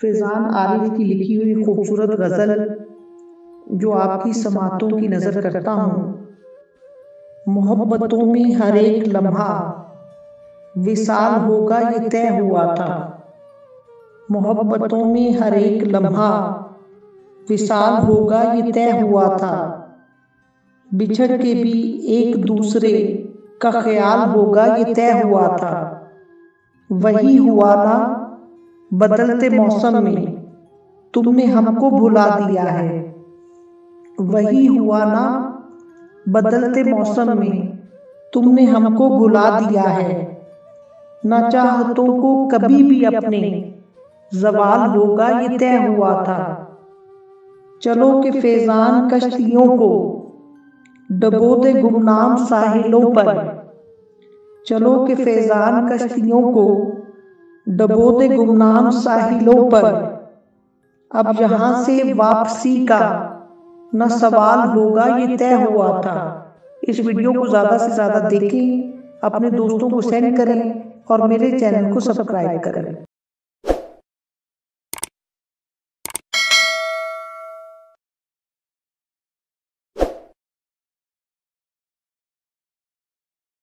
फैज़ान आरिफ की लिखी हुई खूबसूरत गज़ल जो आपकी समातों की नज़र करता हूँ। मोहब्बतों में हर एक लम्हा विसाल होगा ये तय हुआ था। मोहब्बतों में हर एक लम्हा विसाल होगा ये तय हुआ था। बिछड़ के भी एक दूसरे का ख्याल होगा ये तय हुआ था। वही हुआ ना बदलते मौसम में तुमने हमको भुला दिया है। वही हुआ ना बदलते मौसम में तुमने हमको भुला दिया है। ना चाहतों को कभी भी अपने ज़वाल होगा ये तय हुआ था। चलो के फैज़ान कश्तियों को डबो दे गुमनाम साहिलों पर। चलो के फैज़ान कश्तियों को डबो दे गुमनाम साहिलों पर। अब यहाँ से वापसी का न सवाल होगा ये तय हुआ था। इस वीडियो को ज़्यादा से ज़्यादा देखें, अपने दोस्तों को सेंड करें और मेरे चैनल को सब्सक्राइब करें।